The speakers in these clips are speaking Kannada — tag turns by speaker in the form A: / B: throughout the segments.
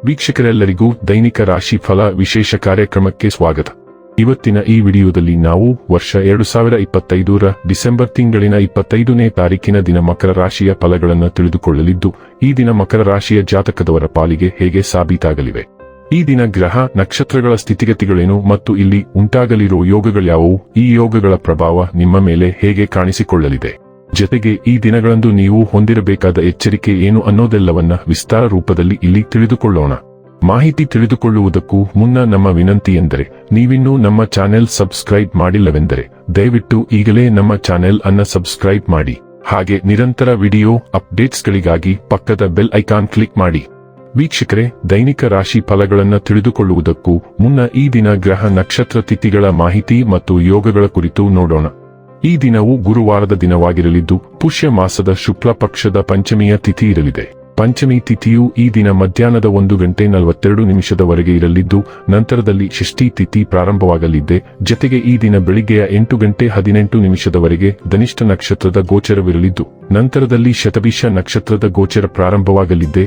A: ವೀಕ್ಷಕರೆಲ್ಲರಿಗೂ ದೈನಿಕ ರಾಶಿ ಫಲ ವಿಶೇಷ ಕಾರ್ಯಕ್ರಮಕ್ಕೆ ಸ್ವಾಗತ. ಇವತ್ತಿನ ಈ ವಿಡಿಯೋದಲ್ಲಿ ನಾವು ವರ್ಷ 2025ರ ಡಿಸೆಂಬರ್ ತಿಂಗಳಿನ 25ನೇ ತಾರೀಕಿನ ದಿನ ಮಕರ ರಾಶಿಯ ಫಲಗಳನ್ನು ತಿಳಿದುಕೊಳ್ಳಲಿದ್ದು, ಈ ದಿನ ಮಕರ ರಾಶಿಯ ಜಾತಕದವರ ಪಾಲಿಗೆ ಹೇಗೆ ಸಾಬೀತಾಗಲಿವೆ, ಈ ದಿನ ಗ್ರಹ ನಕ್ಷತ್ರಗಳ ಸ್ಥಿತಿಗತಿಗಳೇನು ಮತ್ತು ಇಲ್ಲಿ ಉಂಟಾಗಲಿರೋ ಯೋಗಗಳ್ಯಾವುವು, ಈ ಯೋಗಗಳ ಪ್ರಭಾವ ನಿಮ್ಮ ಮೇಲೆ ಹೇಗೆ ಕಾಣಿಸಿಕೊಳ್ಳಲಿದೆ, ಜತೆಗೆ ಈ ದಿನಗಳಂದು ನೀವು ಹೊಂದಿರಬೇಕಾದ ಎಚ್ಚರಿಕೆ ಏನು ಅನ್ನೋದೆಲ್ಲವನ್ನ ವಿಸ್ತಾರ ರೂಪದಲ್ಲಿ ಇಲ್ಲಿ ತಿಳಿದುಕೊಳ್ಳೋಣ. ಮಾಹಿತಿ ತಿಳಿದುಕೊಳ್ಳುವುದಕ್ಕೂ ಮುನ್ನ ನಮ್ಮ ವಿನಂತಿ ಎಂದರೆ, ನೀವಿನ್ನೂ ನಮ್ಮ ಚಾನೆಲ್ ಸಬ್ಸ್ಕ್ರೈಬ್ ಮಾಡಿಲ್ಲವೆಂದರೆ ದಯವಿಟ್ಟು ಈಗಲೇ ನಮ್ಮ ಚಾನೆಲ್ ಅನ್ನ ಸಬ್ಸ್ಕ್ರೈಬ್ ಮಾಡಿ. ಹಾಗೆ ನಿರಂತರ ವಿಡಿಯೋ ಅಪ್ಡೇಟ್ಸ್ಗಳಿಗಾಗಿ ಪಕ್ಕದ ಬೆಲ್ ಐಕಾನ್ ಕ್ಲಿಕ್ ಮಾಡಿ. ವೀಕ್ಷಕರೇ, ದೈನಿಕ ರಾಶಿ ಫಲಗಳನ್ನು ತಿಳಿದುಕೊಳ್ಳುವುದಕ್ಕೂ ಮುನ್ನ ಈ ದಿನ ಗ್ರಹ ನಕ್ಷತ್ರ ತಿಥಿಗಳ ಮಾಹಿತಿ ಮತ್ತು ಯೋಗಗಳ ಕುರಿತು ನೋಡೋಣ. ಈ ದಿನವು ಗುರುವಾರದ ದಿನವಾಗಿರಲಿದ್ದು, ಪುಷ್ಯ ಮಾಸದ ಶುಕ್ಲ ಪಕ್ಷದ ಪಂಚಮಿಯ ತಿಥಿ ಇರಲಿದೆ. ಪಂಚಮಿ ತಿಥಿಯು ಈ ದಿನ ಮಧ್ಯಾಹ್ನದ 1:42 ಇರಲಿದ್ದು, ನಂತರದಲ್ಲಿ ಷಷ್ಠಿ ತಿಥಿ ಪ್ರಾರಂಭವಾಗಲಿದೆ. ಜತೆಗೆ ಈ ದಿನ ಬೆಳಿಗ್ಗೆಯ 8:18 ಧನಿಷ್ಠ ನಕ್ಷತ್ರದ ಗೋಚರವಿರಲಿದ್ದು, ನಂತರದಲ್ಲಿ ಶತಭಿಷ ನಕ್ಷತ್ರದ ಗೋಚರ ಪ್ರಾರಂಭವಾಗಲಿದೆ.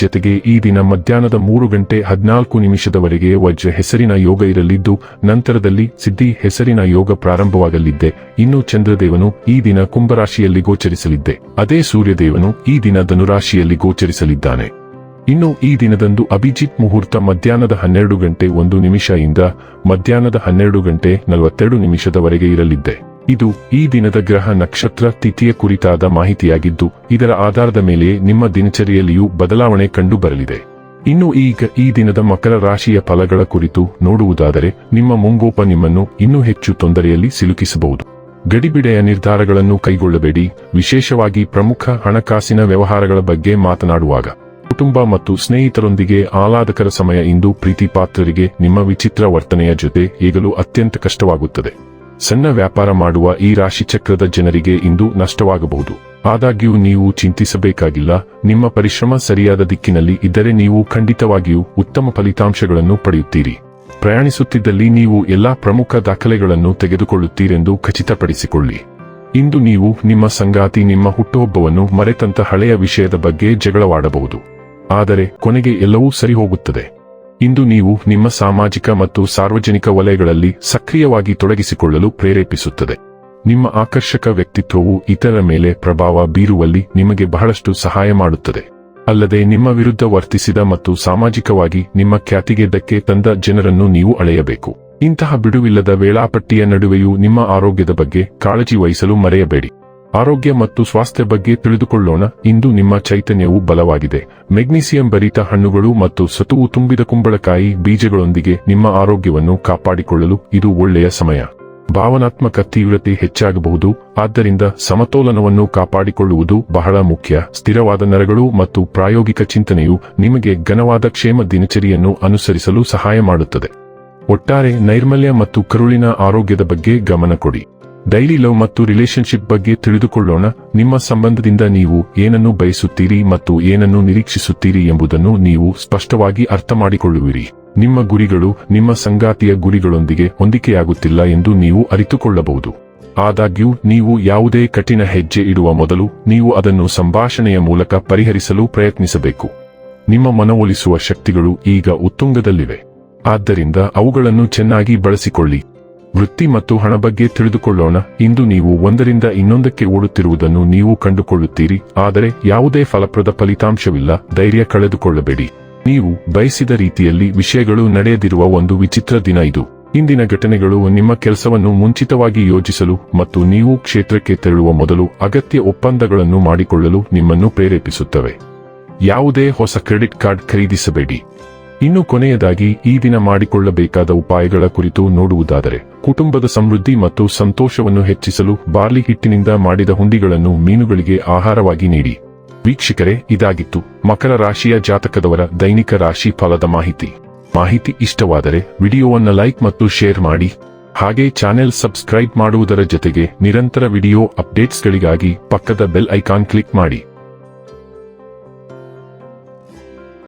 A: ಜತೆಗೆ ಈ ದಿನ ಮಧ್ಯಾಹ್ನದ 3:14 ವಜ್ರ ಹೆಸರಿನ ಯೋಗ ಇರಲಿದ್ದು, ನಂತರದಲ್ಲಿ ಸಿದ್ಧಿ ಹೆಸರಿನ ಯೋಗ ಪ್ರಾರಂಭವಾಗಲಿದೆ. ಇನ್ನು ಚಂದ್ರದೇವನು ಈ ದಿನ ಕುಂಭರಾಶಿಯಲ್ಲಿ ಗೋಚರಿಸಲಿದೆ. ಅದೇ ಸೂರ್ಯದೇವನು ಈ ದಿನ ಧನುರಾಶಿಯಲ್ಲಿ ಗೋಚರಿಸಲಿದ್ದಾನೆ. ಇನ್ನು ಈ ದಿನದಂದು ಅಭಿಜಿತ್ ಮುಹೂರ್ತ ಮಧ್ಯಾಹ್ನದ 12:01 ಇಂದ ಮಧ್ಯಾಹ್ನದ 12:42 ಇರಲಿದೆ. ಇದು ಈ ದಿನದ ಗ್ರಹ ನಕ್ಷತ್ರ ತಿಥಿಯ ಕುರಿತಾದ ಮಾಹಿತಿಯಾಗಿದ್ದು, ಇದರ ಆಧಾರದ ಮೇಲೆಯೇ ನಿಮ್ಮ ದಿನಚರಿಯಲ್ಲಿಯೂ ಬದಲಾವಣೆ ಕಂಡು ಬರಲಿದೆ. ಇನ್ನು ಈಗ ಈ ದಿನದ ಮಕರ ರಾಶಿಯ ಫಲಗಳ ಕುರಿತು ನೋಡುವುದಾದರೆ, ನಿಮ್ಮ ಮುಂಗೋಪ ನಿಮ್ಮನ್ನು ಇನ್ನೂ ಹೆಚ್ಚು ತೊಂದರೆಯಲ್ಲಿ ಸಿಲುಕಿಸಬಹುದು. ಗಡಿಬಿಡೆಯ ನಿರ್ಧಾರಗಳನ್ನು ಕೈಗೊಳ್ಳಬೇಡಿ. ವಿಶೇಷವಾಗಿ ಪ್ರಮುಖ ಹಣಕಾಸಿನ ವ್ಯವಹಾರಗಳ ಬಗ್ಗೆ ಮಾತನಾಡುವಾಗ ಕುಟುಂಬ ಮತ್ತು ಸ್ನೇಹಿತರೊಂದಿಗೆ ಆಹ್ಲಾದಕರ ಸಮಯ. ಇಂದು ಪ್ರೀತಿ ಪಾತ್ರರಿಗೆ ನಿಮ್ಮ ವಿಚಿತ್ರ ವರ್ತನೆಯ ಜೊತೆ ಈಗಲೂ ಅತ್ಯಂತ ಕಷ್ಟವಾಗುತ್ತದೆ. ಸಣ್ಣ ವ್ಯಾಪಾರ ಮಾಡುವ ಈ ರಾಶಿ ಚಕ್ರದ ಜನರಿಗೆ ಇಂದು ನಷ್ಟವಾಗಬಹುದು. ಆದಾಗ್ಯೂ ನೀವು ಚಿಂತಿಸಬೇಕಾಗಿಲ್ಲ. ನಿಮ್ಮ ಪರಿಶ್ರಮ ಸರಿಯಾದ ದಿಕ್ಕಿನಲ್ಲಿ ಇದ್ದರೆ ನೀವು ಖಂಡಿತವಾಗಿಯೂ ಉತ್ತಮ ಫಲಿತಾಂಶಗಳನ್ನು ಪಡೆಯುತ್ತೀರಿ. ಪ್ರಯಾಣಿಸುತ್ತಿದ್ದಲ್ಲಿ ನೀವು ಎಲ್ಲಾ ಪ್ರಮುಖ ದಾಖಲೆಗಳನ್ನು ತೆಗೆದುಕೊಳ್ಳುತ್ತೀರೆಂದು ಖಚಿತಪಡಿಸಿಕೊಳ್ಳಿ. ಇಂದು ನೀವು ನಿಮ್ಮ ಸಂಗಾತಿ ನಿಮ್ಮ ಹುಟ್ಟುಹಬ್ಬವನ್ನು ಮರೆತಂತ ಹಳೆಯ ವಿಷಯದ ಬಗ್ಗೆ ಜಗಳವಾಡಬಹುದು. ಆದರೆ ಕೊನೆಗೆ ಎಲ್ಲವೂ ಸರಿ ಹೋಗುತ್ತದೆ. ಇಂದು ನೀವು ನಿಮ್ಮ ಸಾಮಾಜಿಕ ಮತ್ತು ಸಾರ್ವಜನಿಕ ವಲಯಗಳಲ್ಲಿ ಸಕ್ರಿಯವಾಗಿ ತೊಡಗಿಸಿಕೊಳ್ಳಲು ಪ್ರೇರೇಪಿಸುತ್ತದೆ. ನಿಮ್ಮ ಆಕರ್ಷಕ ವ್ಯಕ್ತಿತ್ವವು ಇತರರ ಮೇಲೆ ಪ್ರಭಾವ ಬೀರುವಲ್ಲಿ ನಿಮಗೆ ಬಹಳಷ್ಟು ಸಹಾಯ ಮಾಡುತ್ತದೆ. ಅಲ್ಲದೆ ನಿಮ್ಮ ವಿರುದ್ಧ ವರ್ತಿಸಿದ ಮತ್ತು ಸಾಮಾಜಿಕವಾಗಿ ನಿಮ್ಮ ಖ್ಯಾತಿಗೆ ಧಕ್ಕೆ ತಂದ ಜನರನ್ನು ನೀವು ಅಳೆಯಬೇಕು. ಇಂತಹ ಬಿಡುವಿಲ್ಲದ ವೇಳಾಪಟ್ಟಿಯ ನಡುವೆಯೂ ನಿಮ್ಮ ಆರೋಗ್ಯದ ಬಗ್ಗೆ ಕಾಳಜಿ ವಹಿಸಲು ಮರೆಯಬೇಡಿ. ಆರೋಗ್ಯ ಮತ್ತು ಸ್ವಾಸ್ಥ್ಯ ಬಗ್ಗೆ ತಿಳಿದುಕೊಳ್ಳೋಣ. ಇಂದು ನಿಮ್ಮ ಚೈತನ್ಯವು ಬಲವಾಗಿದೆ. ಮೆಗ್ನೀಸಿಯಂ ಭರಿತ ಹಣ್ಣುಗಳು ಮತ್ತು ಸತುವು ತುಂಬಿದ ಕುಂಬಳಕಾಯಿ ಬೀಜಗಳೊಂದಿಗೆ ನಿಮ್ಮ ಆರೋಗ್ಯವನ್ನು ಕಾಪಾಡಿಕೊಳ್ಳಲು ಇದು ಒಳ್ಳೆಯ ಸಮಯ. ಭಾವನಾತ್ಮಕ ತೀವ್ರತೆ ಹೆಚ್ಚಾಗಬಹುದು, ಆದ್ದರಿಂದ ಸಮತೋಲನವನ್ನು ಕಾಪಾಡಿಕೊಳ್ಳುವುದು ಬಹಳ ಮುಖ್ಯ. ಸ್ಥಿರವಾದ ನರಗಳು ಮತ್ತು ಪ್ರಾಯೋಗಿಕ ಚಿಂತನೆಯು ನಿಮಗೆ ಘನವಾದ ಕ್ಷೇಮ ದಿನಚರಿಯನ್ನು ಅನುಸರಿಸಲು ಸಹಾಯ ಮಾಡುತ್ತದೆ. ಒಟ್ಟಾರೆ ನೈರ್ಮಲ್ಯ ಮತ್ತು ಕರುಳಿನ ಆರೋಗ್ಯದ ಬಗ್ಗೆ ಗಮನ ಕೊಡಿ. ಡೈಲಿ ಲವ್ ಮತ್ತು ರಿಲೇಶನ್ಶಿಪ್ ಬಗ್ಗೆ ತಿಳಿದುಕೊಳ್ಳೋಣ. ನಿಮ್ಮ ಸಂಬಂಧದಿಂದ ನೀವು ಏನನ್ನು ಬಯಸುತ್ತೀರಿ ಮತ್ತು ಏನನ್ನು ನಿರೀಕ್ಷಿಸುತ್ತೀರಿ ಎಂಬುದನ್ನು ನೀವು ಸ್ಪಷ್ಟವಾಗಿ ಅರ್ಥಮಾಡಿಕೊಳ್ಳುವಿರಿ. ನಿಮ್ಮ ಗುರಿಗಳು ನಿಮ್ಮ ಸಂಗಾತಿಯ ಗುರಿಗಳೊಂದಿಗೆ ಹೊಂದಿಕೆಯಾಗುತ್ತಿಲ್ಲ ಎಂದು ನೀವು ಅರಿತುಕೊಳ್ಳಬಹುದು. ಆದಾಗ್ಯೂ ನೀವು ಯಾವುದೇ ಕಠಿಣ ಹೆಜ್ಜೆ ಇಡುವ ಮೊದಲು ನೀವು ಅದನ್ನು ಸಂಭಾಷಣೆಯ ಮೂಲಕ ಪರಿಹರಿಸಲು ಪ್ರಯತ್ನಿಸಬೇಕು. ನಿಮ್ಮ ಮನವೊಲಿಸುವ ಶಕ್ತಿಗಳು ಈಗ ಉತ್ತುಂಗದಲ್ಲಿವೆ, ಆದ್ದರಿಂದ ಅವುಗಳನ್ನು ಚೆನ್ನಾಗಿ ಬಳಸಿಕೊಳ್ಳಿ. ವೃತ್ತಿ ಮತ್ತು ಹಣ ಬಗ್ಗೆ ತಿಳಿದುಕೊಳ್ಳೋಣ. ಇಂದು ನೀವು ಒಂದರಿಂದ ಇನ್ನೊಂದಕ್ಕೆ ಓಡುತ್ತಿರುವುದನ್ನು ನೀವು ಕಂಡುಕೊಳ್ಳುತ್ತೀರಿ, ಆದರೆ ಯಾವುದೇ ಫಲಪ್ರದ ಫಲಿತಾಂಶವಿಲ್ಲ. ಧೈರ್ಯ ಕಳೆದುಕೊಳ್ಳಬೇಡಿ. ನೀವು ಬಯಸಿದ ರೀತಿಯಲ್ಲಿ ವಿಷಯಗಳು ನಡೆಯದಿರುವ ಒಂದು ವಿಚಿತ್ರ ದಿನ ಇದು. ಇಂದಿನ ಘಟನೆಗಳು ನಿಮ್ಮ ಕೆಲಸವನ್ನು ಮುಂಚಿತವಾಗಿ ಯೋಜಿಸಲು ಮತ್ತು ನೀವು ಕ್ಷೇತ್ರಕ್ಕೆ ತೆರಳುವ ಮೊದಲು ಅಗತ್ಯ ಒಪ್ಪಂದಗಳನ್ನು ಮಾಡಿಕೊಳ್ಳಲು ನಿಮ್ಮನ್ನು ಪ್ರೇರೇಪಿಸುತ್ತವೆ. ಯಾವುದೇ ಹೊಸ ಕ್ರೆಡಿಟ್ ಕಾರ್ಡ್ ಖರೀದಿಸಬೇಡಿ. ಇನ್ನು ಕೊನೆಯದಾಗಿ ಈ ದಿನ ಮಾಡಿಕೊಳ್ಳಬೇಕಾದ ಉಪಾಯಗಳ ಕುರಿತು ನೋಡುವುದಾದರೆ, ಕುಟುಂಬದ ಸಮೃದ್ಧಿ ಮತ್ತು ಸಂತೋಷವನ್ನು ಹೆಚ್ಚಿಸಲು ಬಾರ್ಲಿ ಹಿಟ್ಟಿನಿಂದ ಮಾಡಿದ ಹುಂಡಿಗಳನ್ನು ಮೀನುಗಳಿಗೆ ಆಹಾರವಾಗಿ ನೀಡಿ. ವೀಕ್ಷಕರೇ, ಇದಾಗಿತ್ತು ಮಕರ ರಾಶಿಯ ಜಾತಕದವರ ದೈನಿಕ ರಾಶಿ ಫಲದ ಮಾಹಿತಿ ಇಷ್ಟವಾದರೆ ವಿಡಿಯೋವನ್ನು ಲೈಕ್ ಮತ್ತು ಶೇರ್ ಮಾಡಿ. ಹಾಗೆ ಚಾನೆಲ್ ಸಬ್ಸ್ಕ್ರೈಬ್ ಮಾಡುವುದರ ಜೊತೆಗೆ ನಿರಂತರ ವಿಡಿಯೋ ಅಪ್ಡೇಟ್ಸ್ಗಳಿಗಾಗಿ ಪಕ್ಕದ ಬೆಲ್ ಐಕಾನ್ ಕ್ಲಿಕ್ ಮಾಡಿ.